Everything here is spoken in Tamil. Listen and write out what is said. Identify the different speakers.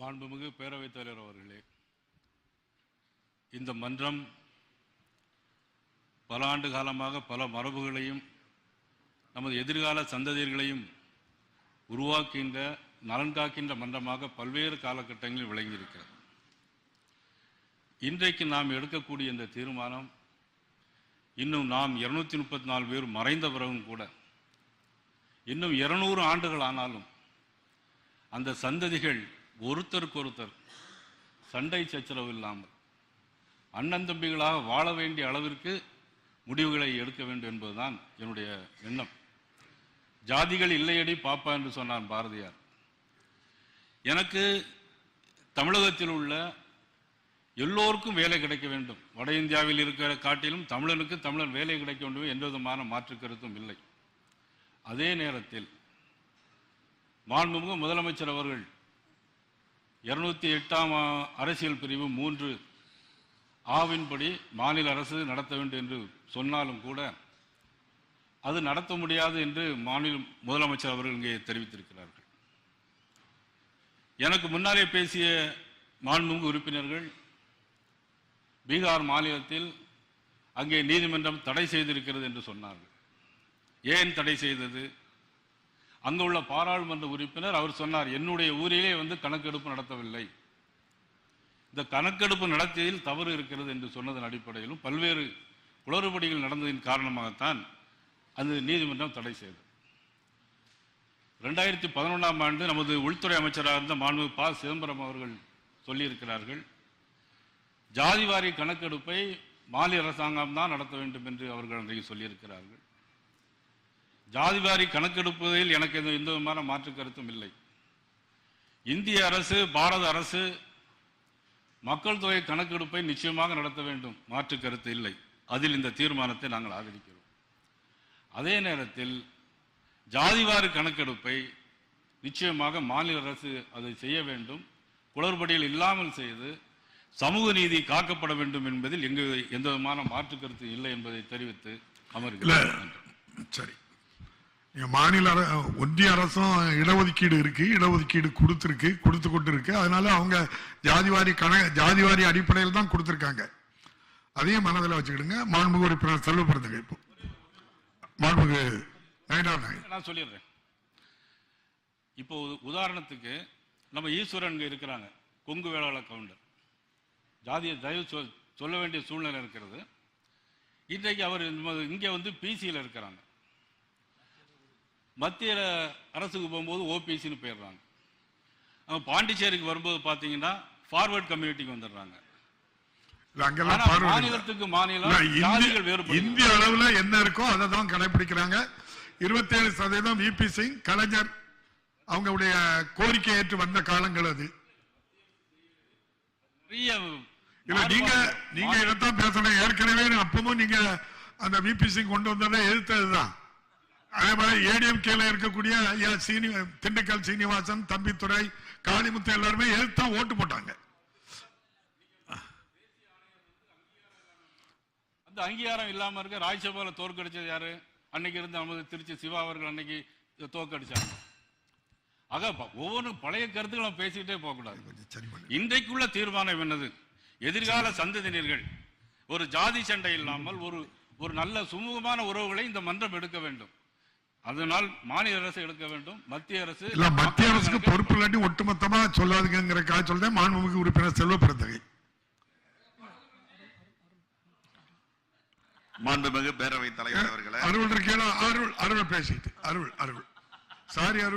Speaker 1: மாண்புமிகு பேரவைத் தலைவர் அவர்களே, இந்த மன்றம் பல ஆண்டு காலமாக பல மரபுகளையும் நமது எதிர்கால சந்ததியர்களையும் உருவாக்கின்ற நலன் காக்கின்ற மன்றமாக பல்வேறு காலகட்டங்களில் விளங்கியிருக்கிறது. இன்றைக்கு நாம் எடுக்கக்கூடிய இந்த தீர்மானம் இன்னும் நாம் 234 பேர் மறைந்த பிறகும் கூட இன்னும் 200 ஆண்டுகள் ஆனாலும் அந்த சந்ததிகள் ஒருத்தருக்கொருத்தர் சண்டை சச்சரவு இல்லாமல் அண்ணன் தம்பிகளாக வாழ வேண்டிய அளவிற்கு முடிவுகளை எடுக்க வேண்டும் என்பதுதான் என்னுடைய எண்ணம். ஜாதிகள் இல்லையடி பாப்பா என்று சொன்னார் பாரதியார். எனக்கு தமிழகத்தில் உள்ள எல்லோருக்கும் வேலை கிடைக்க வேண்டும், வட இந்தியாவில் இருக்கிற காட்டிலும் தமிழனுக்கு தமிழன் வேலை கிடைக்க வேண்டும் எந்த விதமான மாற்று கருத்தும் இல்லை. அதே நேரத்தில் மாண்புமிகு முதலமைச்சர் அவர்கள் 208ஆம் அரசியல் பிரிவு 3 ஆவின்படி மாநில அரசு நடத்த வேண்டும் என்று சொன்னாலும் கூட அது நடத்த முடியாது என்று மாநில முதலமைச்சர் அவர்கள் இங்கே தெரிவித்திருக்கிறார்கள். எனக்கு முன்னாலே பேசிய மாண்புமிகு உறுப்பினர்கள் பீகார் மாநிலத்தில் அங்கே நீதிமன்றம் தடை செய்திருக்கிறது என்று சொன்னார்கள். ஏன் தடை செய்தது? அங்கு உள்ள பாராளுமன்ற உறுப்பினர் அவர் சொன்னார், என்னுடைய ஊரிலே கணக்கெடுப்பு நடத்தவில்லை, இந்த கணக்கெடுப்பு நடத்தியதில் தவறு இருக்கிறது என்று சொன்னதன் அடிப்படையிலும் பல்வேறு குளறுபடிகள் நடந்ததின் காரணமாகத்தான் அந்த நீதிமன்றம் தடை செய்தது. 2011ஆம் ஆண்டு நமது உள்துறை அமைச்சராக இருந்த மாண்புமிகு ப. சிதம்பரம் அவர்கள் சொல்லியிருக்கிறார்கள், ஜாதிவாரி கணக்கெடுப்பை மாநில அரசாங்கம் தான் நடத்த வேண்டும் என்று அவர்கள் அன்றைக்கு சொல்லியிருக்கிறார்கள். ஜாதிவாரி கணக்கெடுப்பதில் எனக்கு எந்த விதமான மாற்று கருத்தும் இல்லை. இந்திய அரசு, பாரத அரசு மக்கள் தொகை கணக்கெடுப்பை நிச்சயமாக நடத்த வேண்டும், மாற்று கருத்து இல்லை. அதில் இந்த தீர்மானத்தை நாங்கள் ஆதரிக்கிறோம். அதே நேரத்தில் ஜாதிவாரி கணக்கெடுப்பை நிச்சயமாக மாநில அரசு அதை செய்ய வேண்டும், குளறுபடிகள் இல்லாமல் செய்து சமூக நீதி காக்கப்பட வேண்டும் என்பதில் எந்த விதமான மாற்று கருத்து இல்லை என்பதை தெரிவித்து அமர்கிறேன்.
Speaker 2: சரி, மாநில ஒன்றிய அரசும் இடஒதுக்கீடு இருக்கு, இடஒதுக்கீடு கொடுத்து கொண்டு இருக்கு. அதனால அவங்க ஜாதிவாரி அடிப்படையில் தான் கொடுத்திருக்காங்க. அதையும் மனதில் வச்சுக்கிடுங்க. மாண்புமிகு உறுப்பினர் செல்வபிரதகை மாண்புமிகு
Speaker 1: நான் சொல்லிடுறேன். இப்போ உதாரணத்துக்கு நம்ம ஈஸ்வரன் இருக்கிறாங்க, கொங்கு வேளாளர் கவுண்டர், ஜாதியை தயவு சொல்ல வேண்டிய சூழ்நிலை இருக்கிறது. இன்றைக்கு அவர் இங்கே பிசியில் இருக்கிறாங்க, மத்திய அரசுக்கு போகும்போது ஓபிசின்னு போயிடுறாங்க. பாண்டிச்சேரிக்கு வரும்போது பார்த்தீங்கன்னா ஃபார்வர்ட் கம்யூனிட்டிக்கு வந்துடுறாங்க. மாநிலத்துக்கு மாநிலம்
Speaker 2: இந்திய அளவுல என்ன இருக்கோ அதை தான் கடைபிடிக்கிறாங்க. 27% விபி சிங், கலைஞர் அவங்களுடைய கோரிக்கை ஏற்று வந்த காலங்கள் அது. நீங்க இதைத்தான் பேசணும். ஏற்கனவே அப்பவும் நீங்க அந்த விபி சிங் கொண்டு வந்ததை எதிர்த்ததுதான். அதே மாதிரி ஏடிஎம்கேல இருக்கக்கூடிய திண்டுக்கல் சீனிவாசன், தம்பித்துறை, காளிமுத்து எல்லாருமே எதிர்த்தான் ஓட்டு போட்டாங்க.
Speaker 1: அந்த அங்கீகாரம் இல்லாம இருக்க ராஜ்யசபால தோற்கடிச்சது யாரு? அன்னைக்கு இருந்து நமது திருச்சி சிவா அவர்கள் அன்னைக்கு தோற்கடிச்சாங்க. ஆக ஒவ்வொன்றும் பழைய கருத்துக்களை பேசிக்கிட்டே போகக்கூடாது. இன்றைக்குள்ள தீர்மானம் என்னது? எதிர்கால சந்ததியினர்கள் ஒரு ஜாதி சண்டை இல்லாமல் ஒரு நல்ல சுமூகமான உறவுகளை இந்த மன்றம் எடுக்க வேண்டும். அதனால் மாநில அரசு எடுக்க வேண்டும். மத்திய
Speaker 2: அரசுக்கு பொறுப்பு இல்லாட்டி ஒட்டுமொத்தமா சொல்லாதுங்கிறக்காக சொல்றேன். மாண்புமிகு உறுப்பினர் செல்வபிரதகை.
Speaker 3: மாண்புமிகு பேரவைத் தலைவர் அவர்களே,
Speaker 2: அருள் பேசிட்டு அருள் சாரி அருள்